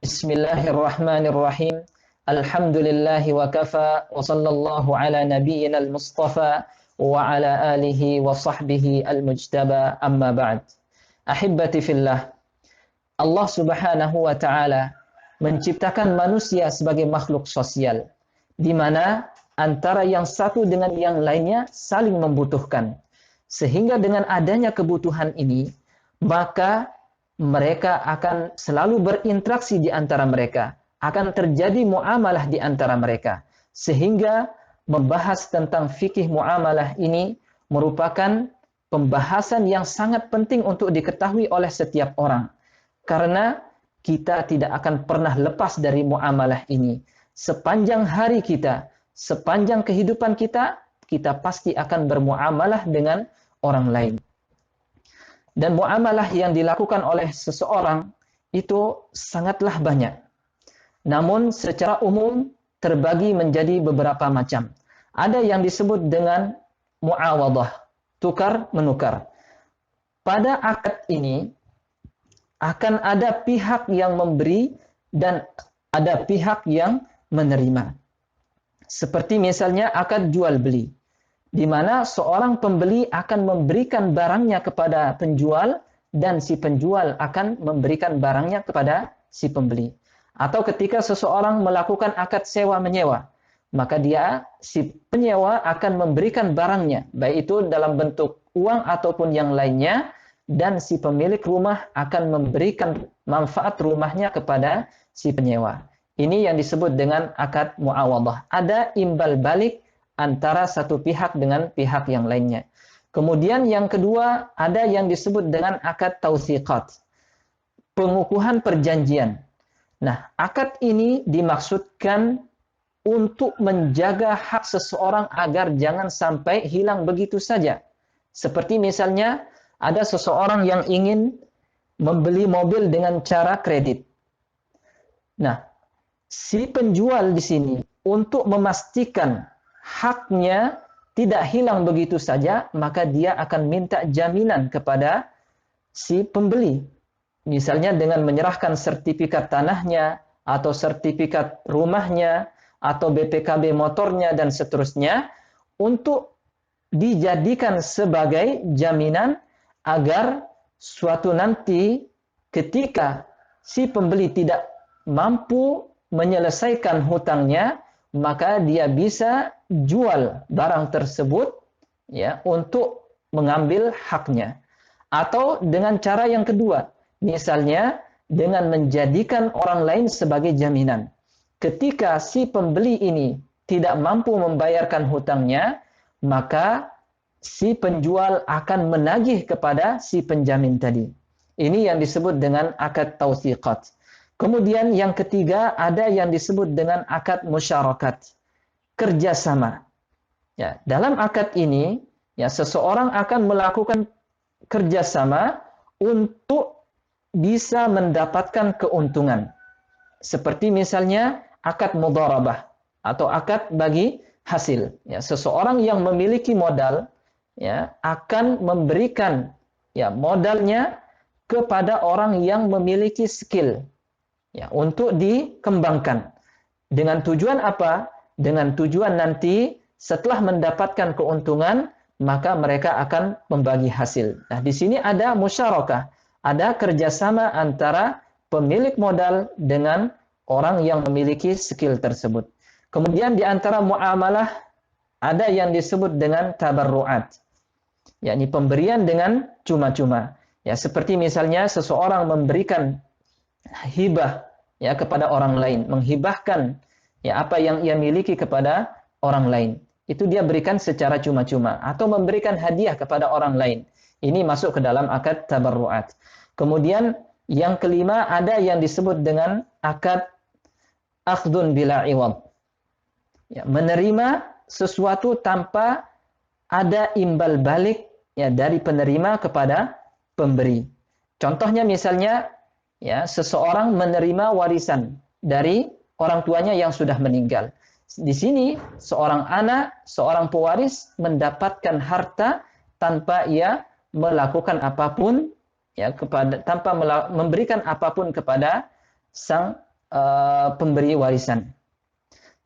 Bismillahirrahmanirrahim. Alhamdulillahi wa kafa wa sallallahu ala nabiyyina al-mustafa wa ala alihi wa sahbihi al-mujtaba amma ba'd. Ahibbati fillah. Allah Subhanahu wa taala menciptakan manusia sebagai makhluk sosial di mana antara yang satu dengan yang lainnya saling membutuhkan. Sehingga dengan adanya kebutuhan ini, maka mereka akan selalu berinteraksi di antara mereka, akan terjadi muamalah di antara mereka. Sehingga membahas tentang fikih muamalah ini merupakan pembahasan yang sangat penting untuk diketahui oleh setiap orang. Karena kita tidak akan pernah lepas dari muamalah ini. Sepanjang hari kita, sepanjang kehidupan kita, kita pasti akan bermuamalah dengan orang lain. Dan muamalah yang dilakukan oleh seseorang itu sangatlah banyak. Namun secara umum terbagi menjadi beberapa macam. Ada yang disebut dengan muawadah, tukar menukar. Pada akad ini akan ada pihak yang memberi dan ada pihak yang menerima. Seperti misalnya akad jual beli, di mana seorang pembeli akan memberikan barangnya kepada penjual dan si penjual akan memberikan barangnya kepada si pembeli. Atau ketika seseorang melakukan akad sewa-menyewa, maka si penyewa akan memberikan barangnya, baik itu dalam bentuk uang ataupun yang lainnya, dan si pemilik rumah akan memberikan manfaat rumahnya kepada si penyewa. Ini yang disebut dengan akad muawadah. Ada imbal balik antara satu pihak dengan pihak yang lainnya. Kemudian yang kedua, ada yang disebut dengan akad tausiqat, pengukuhan perjanjian. Nah, akad ini dimaksudkan untuk menjaga hak seseorang agar jangan sampai hilang begitu saja. Seperti misalnya, ada seseorang yang ingin membeli mobil dengan cara kredit. Nah, si penjual di sini untuk memastikan haknya tidak hilang begitu saja, maka dia akan minta jaminan kepada si pembeli. Misalnya dengan menyerahkan sertifikat tanahnya, atau sertifikat rumahnya, atau BPKB motornya, dan seterusnya, untuk dijadikan sebagai jaminan agar suatu nanti ketika si pembeli tidak mampu menyelesaikan hutangnya, maka dia bisa jual barang tersebut ya untuk mengambil haknya. Atau dengan cara yang kedua, misalnya dengan menjadikan orang lain sebagai jaminan. Ketika si pembeli ini tidak mampu membayarkan hutangnya, maka si penjual akan menagih kepada si penjamin tadi. Ini yang disebut dengan akad tausiqat. Kemudian yang ketiga, ada yang disebut dengan akad musyarakat, kerjasama. Ya, dalam akad ini, ya seseorang akan melakukan kerjasama untuk bisa mendapatkan keuntungan. Seperti misalnya akad mudharabah atau akad bagi hasil. Ya, seseorang yang memiliki modal ya akan memberikan ya modalnya kepada orang yang memiliki skill ya untuk dikembangkan. Dengan tujuan apa? Dengan tujuan nanti setelah mendapatkan keuntungan, maka mereka akan membagi hasil. Nah, di sini ada musyarakah, ada kerjasama antara pemilik modal dengan orang yang memiliki skill tersebut. Kemudian di antara muamalah ada yang disebut dengan tabarruat, yakni pemberian dengan cuma-cuma. Ya, seperti misalnya seseorang memberikan hibah ya kepada orang lain, menghibahkan ya apa yang ia miliki kepada orang lain. Itu dia berikan secara cuma-cuma atau memberikan hadiah kepada orang lain. Ini masuk ke dalam akad tabarruat. Kemudian yang kelima ada yang disebut dengan akad akhdun bila iwad. Ya, menerima sesuatu tanpa ada imbal balik ya dari penerima kepada pemberi. Contohnya misalnya ya seseorang menerima warisan dari orang tuanya yang sudah meninggal. Di sini seorang anak, seorang pewaris mendapatkan harta tanpa ia melakukan apapun ya tanpa memberikan apapun kepada sang pemberi warisan.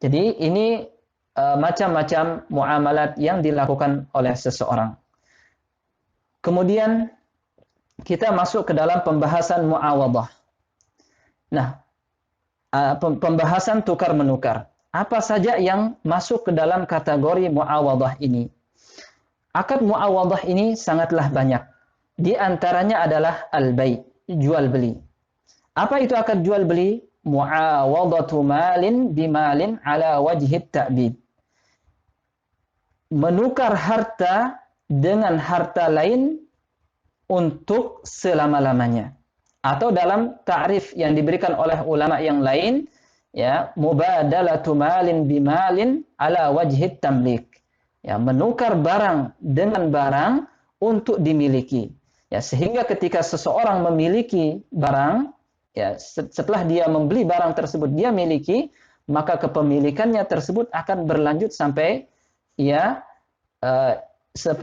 Jadi ini macam-macam muamalat yang dilakukan oleh seseorang. Kemudian kita masuk ke dalam pembahasan muawadhah. Nah, pembahasan tukar menukar. Apa saja yang masuk ke dalam kategori muawadhah ini? Akad muawadhah ini sangatlah banyak. Di antaranya adalah al-bai', jual beli. Apa itu akad jual beli? Muawadhatu malin bimalin ala wajhi ta'bid. Menukar harta dengan harta lain untuk selama-lamanya. Atau dalam ta'rif yang diberikan oleh ulama yang lain, ya, mubadalatu malin bimalin ala wajhi tamlik. Ya, menukar barang dengan barang untuk dimiliki. Ya, sehingga ketika seseorang memiliki barang, ya, setelah dia membeli barang tersebut dia miliki, maka kepemilikannya tersebut akan berlanjut sampai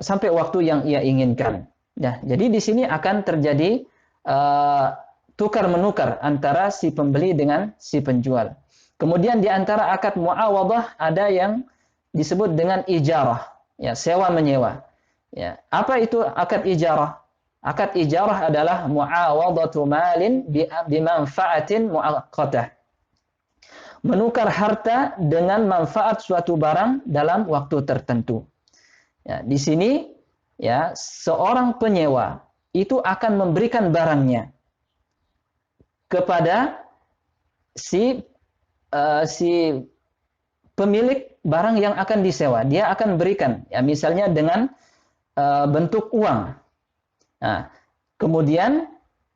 sampai waktu yang ia inginkan. Ya, jadi di sini akan terjadi tukar menukar antara si pembeli dengan si penjual. Kemudian di antara akad muawadhah ada yang disebut dengan ijarah, ya, sewa menyewa. Ya, apa itu akad ijarah? Akad ijarah adalah muawadhatu malin bimanfaatin muaqqatah. Menukar harta dengan manfaat suatu barang dalam waktu tertentu. Ya, di sini, ya, seorang penyewa itu akan memberikan barangnya kepada si pemilik barang yang akan disewa. Dia akan berikan, ya, misalnya dengan bentuk uang. Nah, kemudian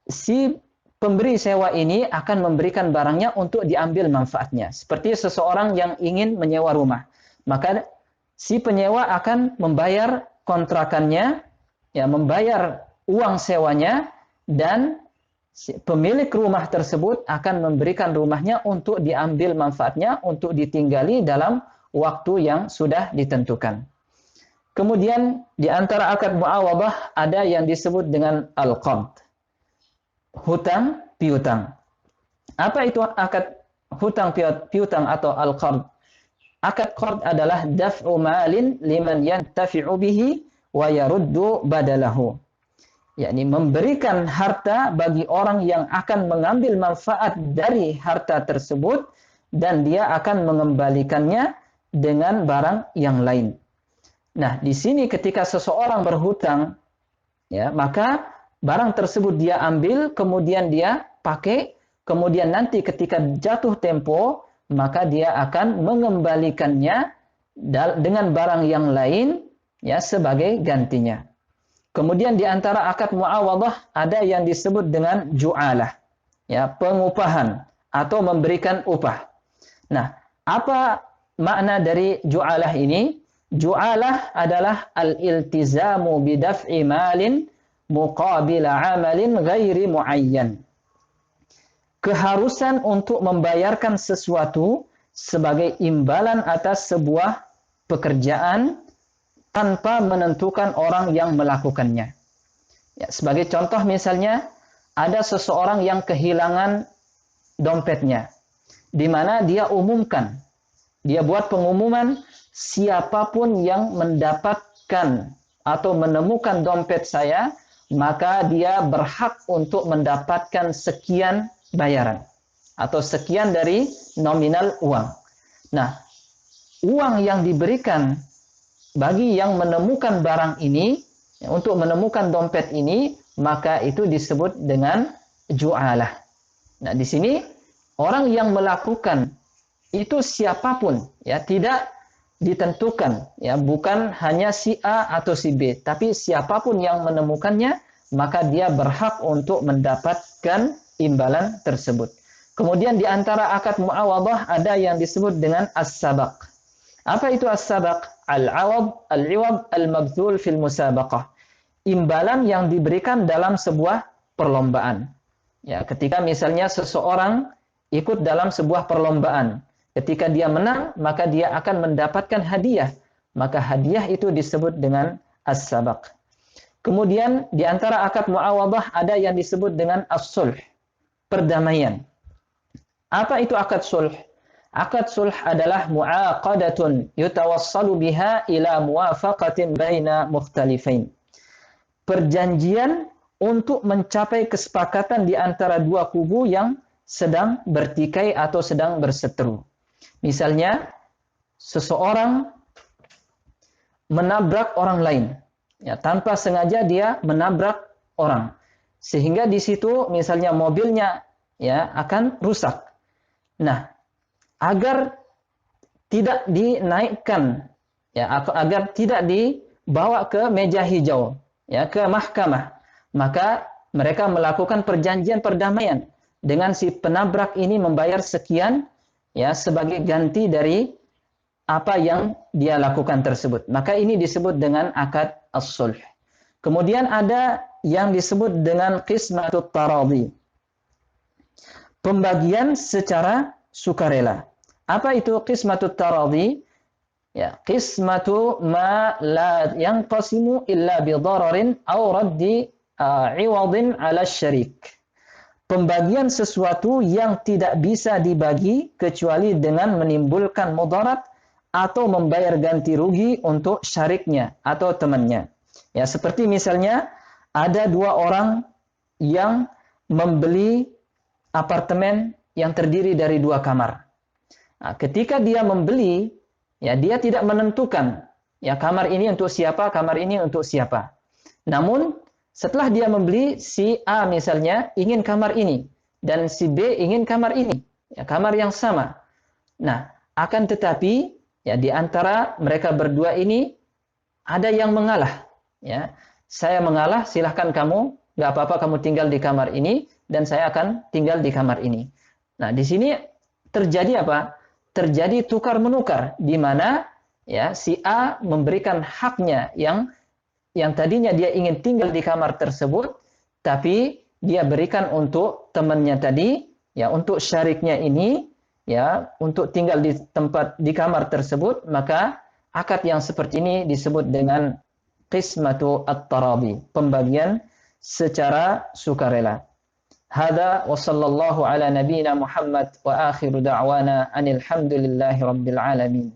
si pemberi sewa ini akan memberikan barangnya untuk diambil manfaatnya. Seperti seseorang yang ingin menyewa rumah, maka si penyewa akan membayar kontrakannya, ya, membayar uang sewanya, dan pemilik rumah tersebut akan memberikan rumahnya untuk diambil manfaatnya, untuk ditinggali dalam waktu yang sudah ditentukan. Kemudian di antara akad muawadhah ada yang disebut dengan al-qard, hutang piutang. Apa itu akad hutang piutang atau al-qard? Akad qard adalah daf'u malin liman yantafi'u bihi wa yaruddu badalahu. Yakni memberikan harta bagi orang yang akan mengambil manfaat dari harta tersebut dan dia akan mengembalikannya dengan barang yang lain. Nah, di sini ketika seseorang berhutang, ya, maka barang tersebut dia ambil, kemudian dia pakai, kemudian nanti ketika jatuh tempo, maka dia akan mengembalikannya dengan barang yang lain, ya, sebagai gantinya. Kemudian di antara akad muawadhah ada yang disebut dengan ju'alah, ya, pengupahan atau memberikan upah. Nah, apa makna dari ju'alah ini? Ju'alah adalah al-iltizamu bidaf'i malin muqabila amalin ghairi muayyan. Keharusan untuk membayarkan sesuatu sebagai imbalan atas sebuah pekerjaan tanpa menentukan orang yang melakukannya. Ya, sebagai contoh misalnya, ada seseorang yang kehilangan dompetnya, di mana dia umumkan, dia buat pengumuman, siapapun yang mendapatkan atau menemukan dompet saya, maka dia berhak untuk mendapatkan sekian bayaran atau sekian dari nominal uang. Nah, uang yang diberikan bagi yang menemukan barang ini, ya, untuk menemukan dompet ini, maka itu disebut dengan ju'alah. Nah, di sini orang yang melakukan itu siapapun, ya, tidak ditentukan, ya, bukan hanya si A atau si B, tapi siapapun yang menemukannya, maka dia berhak untuk mendapatkan imbalan tersebut. Kemudian di antara akad muawadhah ada yang disebut dengan as-sabaq. Apa itu as-sabaq? Al-iwad al-mabdhul fil musabaqah. Imbalan yang diberikan dalam sebuah perlombaan. Ya, ketika misalnya seseorang ikut dalam sebuah perlombaan, ketika dia menang, maka dia akan mendapatkan hadiah. Maka hadiah itu disebut dengan as-sabaq. Kemudian di antara akad muawadhah ada yang disebut dengan as-sulh, perdamaian. Apa itu akad sulh? Akad sulh adalah mu'aqadatun yutawassalu biha ila muwafaqatin baina mukhtalifain. Perjanjian untuk mencapai kesepakatan di antara dua kubu yang sedang bertikai atau sedang berseteru. Misalnya, seseorang menabrak orang lain. Ya, tanpa sengaja dia menabrak orang. Sehingga di situ misalnya mobilnya ya akan rusak. Nah, agar tidak dinaikkan, ya, agar tidak dibawa ke meja hijau, ya, ke mahkamah, maka mereka melakukan perjanjian perdamaian dengan si penabrak ini membayar sekian, ya, sebagai ganti dari apa yang dia lakukan tersebut. Maka ini disebut dengan akad as-sulh. Kemudian ada yang disebut dengan qismatut taradhi. Pembagian secara sukarela. Apa itu qismatut taradhi? Ya, qismatu ma la yanqasimu illa bi dararin aw raddi iwadin 'ala syarik. Pembagian sesuatu yang tidak bisa dibagi kecuali dengan menimbulkan mudarat atau membayar ganti rugi untuk syariknya atau temannya. Ya, seperti misalnya ada dua orang yang membeli apartemen yang terdiri dari dua kamar. Nah, ketika dia membeli, ya dia tidak menentukan, ya kamar ini untuk siapa, kamar ini untuk siapa. Namun setelah dia membeli, si A misalnya ingin kamar ini dan si B ingin kamar ini, ya kamar yang sama. Nah, akan tetapi ya di antara mereka berdua ini ada yang mengalah, ya. Saya mengalah, silahkan kamu, nggak apa-apa kamu tinggal di kamar ini dan saya akan tinggal di kamar ini. Nah, di sini terjadi apa? Terjadi tukar menukar di mana ya si A memberikan haknya yang tadinya dia ingin tinggal di kamar tersebut, tapi dia berikan untuk temannya tadi, ya untuk syariknya ini, ya untuk tinggal di tempat di kamar tersebut. Maka akad yang seperti ini disebut dengan qismatu at-taradhi, pembagian secara sukarela. Hada wa sallallahu ala nabiyyina Muhammad wa akhiru da'wana anil hamdulillahi rabbil alamin.